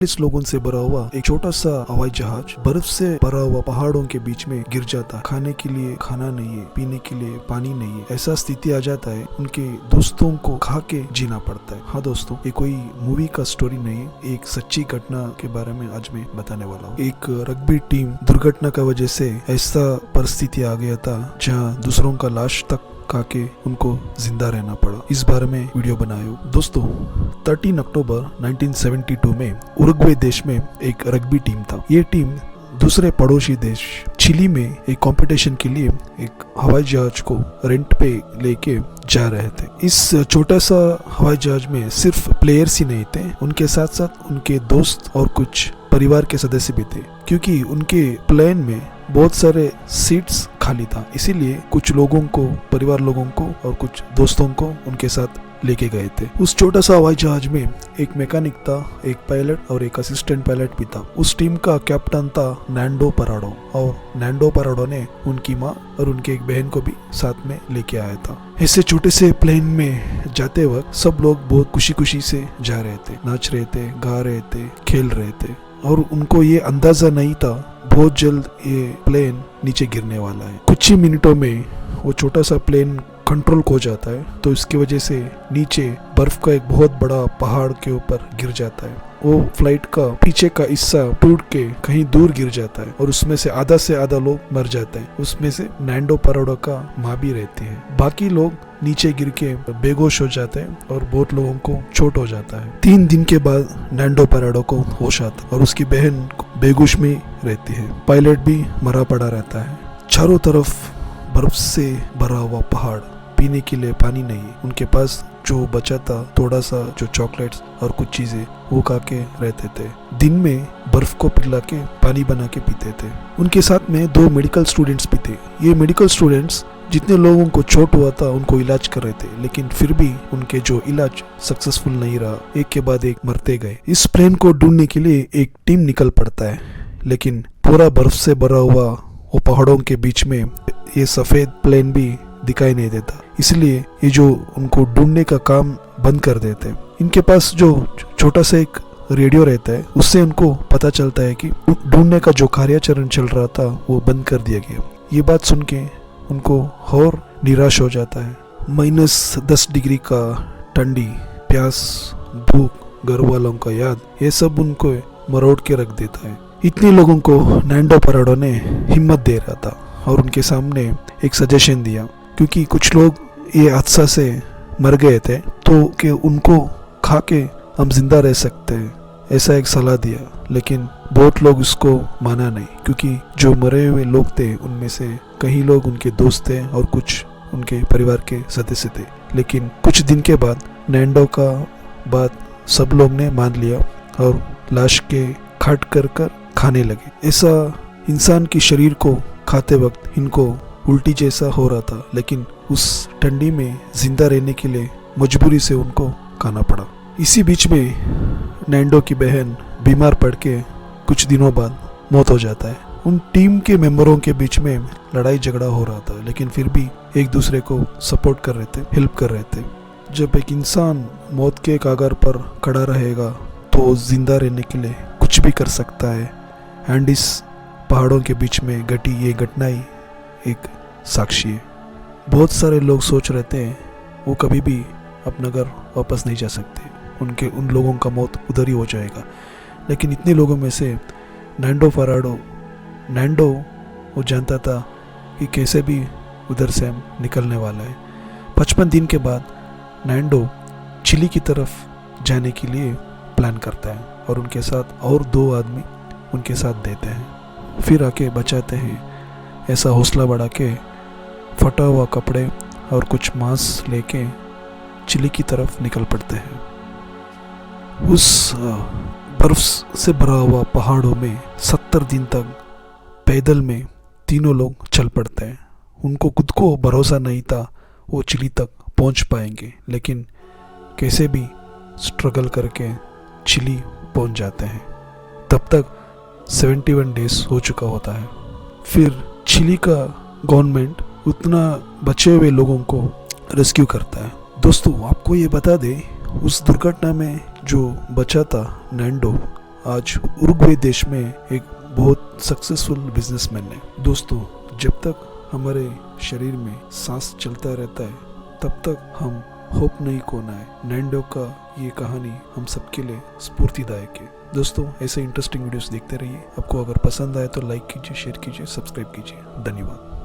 इस लोगों से भरा हुआ एक छोटा सा हवाई जहाज बर्फ से भरा हुआ पहाड़ों के बीच में गिर जाता। खाने के लिए खाना नहीं है, पीने के लिए पानी नहीं है, ऐसा स्थिति आ जाता है। उनके दोस्तों को खा के जीना पड़ता है। हाँ दोस्तों, ये कोई मूवी का स्टोरी नहीं है, एक सच्ची घटना के बारे में आज मैं बताने वाला हूँ। एक रग्बी टीम दुर्घटना का वजह से ऐसा परिस्थिति आ गया था जहाँ दूसरों का लाश तक खा के उनको जिंदा रहना पड़ा। इस बारे में वीडियो बनाया हूँ। दोस्तों 13 अक्टूबर 1972 में उरुग्वे देश में एक रग्बी टीम था। ये टीम दूसरे पड़ोसी देश चिली में एक कंपटीशन के लिए एक हवाई जहाज को रेंट पे लेके जा रहे थे। इस छोटा सा हवाई जहाज में सिर्फ प्लेयर्स ही नहीं थे, उनके साथ साथ उनके दोस्त और कुछ परिवार के सदस्य भी थे, क्योंकि उनके प्लेन में बहुत सारे सीट्स खाली था। इसीलिए कुछ लोगों को, परिवार लोगों को और कुछ दोस्तों को उनके साथ लेके गए थे। उस छोटा सा हवाई जहाज में एक मैकेनिक था, एक पायलट और एक असिस्टेंट पायलट भी था। उस टीम का कैप्टन था नैंडो पराडो, और नैंडो पराडो ने उनकी माँ और उनके एक बहन को भी साथ में लेके आया था। ऐसे छोटे से प्लेन में जाते वक्त सब लोग बहुत खुशी खुशी से जा रहे थे, नाच रहे थे, गा रहे थे, खेल रहे थे, और उनको ये अंदाजा नहीं था बहुत जल्द ये प्लेन नीचे गिरने वाला है। कुछ ही मिनटों में वो छोटा सा प्लेन कंट्रोल खो जाता है, तो इसकी वजह से नीचे बर्फ का एक बहुत बड़ा पहाड़ के ऊपर गिर जाता है। वो फ्लाइट का पीछे का हिस्सा टूट के कहीं दूर गिर जाता है और उसमें से आधा लोग मर जाते हैं। उसमें से नैंडो पराडो का माँ भी रहती है। बाकी लोग नीचे गिर के बेहोश हो जाते हैं और बहुत लोगों को चोट हो जाता है। 3 दिन के बाद नैंडो पराडो को होश आता और उसकी बहन बेहोश में रहती है। पायलट भी मरा पड़ा रहता है। चारों तरफ बर्फ से भरा हुआ पहाड़, पीने के लिए पानी नहीं है। उनके पास जो बचा था थोड़ा सा जो चॉकलेट्स और कुछ चीजें वो खा के रहते थे। दिन में बर्फ को पिघला के पानी बना के पीते थे। उनके साथ में 2 मेडिकल स्टूडेंट्स भी थे। ये मेडिकल स्टूडेंट्स जितने लोगों को चोट हुआ था उनको इलाज कर रहे थे, लेकिन फिर भी उनके जो इलाज सक्सेसफुल नहीं रहा, एक के बाद एक मरते गए। इस प्लेन को ढूंढने के लिए एक टीम निकल पड़ता है, लेकिन पूरा बर्फ से भरा हुआ वो पहाड़ों के बीच में ये सफेद प्लेन भी दिखाई नहीं देता। इसलिए ये जो उनको ढूंढने का काम बंद कर देते हैं। इनके पास जो छोटा सा एक रेडियो रहता है, उससे उनको पता चलता है कि ढूंढने का जो कार्याचरण चल रहा था वो बंद कर दिया गया। ये बात सुन के उनको और निराश हो जाता है। -10 डिग्री का ठंडी, प्यास, भूख, घर वालों का याद, ये सब उनको मरोड़ के रख देता है। इतने लोगों को नैंडो पराडो ने हिम्मत दे रहा था और उनके सामने एक सजेशन दिया, क्योंकि कुछ लोग ये हादसा से मर गए थे तो कि उनको खा के हम जिंदा रह सकते हैं, ऐसा एक सलाह दिया। लेकिन बहुत लोग उसको माना नहीं, क्योंकि जो मरे हुए लोग थे उनमें से कई लोग उनके दोस्त थे और कुछ उनके परिवार के सदस्य थे। लेकिन कुछ दिन के बाद नैंडो का बात सब लोग ने मान लिया और लाश के काट कर खाने लगे। ऐसा इंसान की शरीर को खाते वक्त इनको उल्टी जैसा हो रहा था, लेकिन उस ठंडी में जिंदा रहने के लिए मजबूरी से उनको खाना पड़ा। इसी बीच में नैंडो की बहन बीमार पड़ के कुछ दिनों बाद मौत हो जाता है। उन टीम के मेंबरों के बीच में लड़ाई झगड़ा हो रहा था, लेकिन फिर भी एक दूसरे को सपोर्ट कर रहे थे, हेल्प कर रहे थे। जब एक इंसान मौत के कागार पर खड़ा रहेगा तो जिंदा रहने के लिए कुछ भी कर सकता है। एंड इस पहाड़ों के बीच में घटी ये घटना ही एक साक्षी है। बहुत सारे लोग सोच रहे थे वो कभी भी अपना घर वापस नहीं जा सकते, उन लोगों का मौत उधर ही हो जाएगा। लेकिन इतने लोगों में से नैंडो वो जानता था कि कैसे भी उधर से हम निकलने वाला है। 55 दिन के बाद नैंडो चिली की तरफ जाने के लिए प्लान करता है और उनके साथ और 2 आदमी उनके साथ देते हैं। फिर आके बचाते हैं। ऐसा हौसला बढ़ा के फटा हुआ कपड़े और कुछ मांस लेके चिली की तरफ निकल पड़ते हैं। उस बर्फ से भरा हुआ पहाड़ों में 70 दिन तक पैदल में तीनों लोग चल पड़ते हैं। उनको खुद को भरोसा नहीं था वो चिली तक पहुंच पाएंगे, लेकिन कैसे भी स्ट्रगल करके चिली पहुंच जाते हैं। तब तक 71 डेज हो चुका होता है। फिर चिली का गवर्नमेंट उतना बचे हुए लोगों को रेस्क्यू करता है। दोस्तों आपको ये बता दें, उस दुर्घटना में जो बचा था नैंडो आज उरुग्वे देश में एक बहुत सक्सेसफुल बिजनेसमैन है। दोस्तों, जब तक हमारे शरीर में सांस चलता रहता है तब तक हम होप नहीं खोना है। नैंडो का ये कहानी हम सबके लिए स्फूर्तिदायक है। दोस्तों, ऐसे इंटरेस्टिंग वीडियोस देखते रहिए। आपको अगर पसंद आए तो लाइक कीजिए, शेयर कीजिए, सब्सक्राइब कीजिए। धन्यवाद।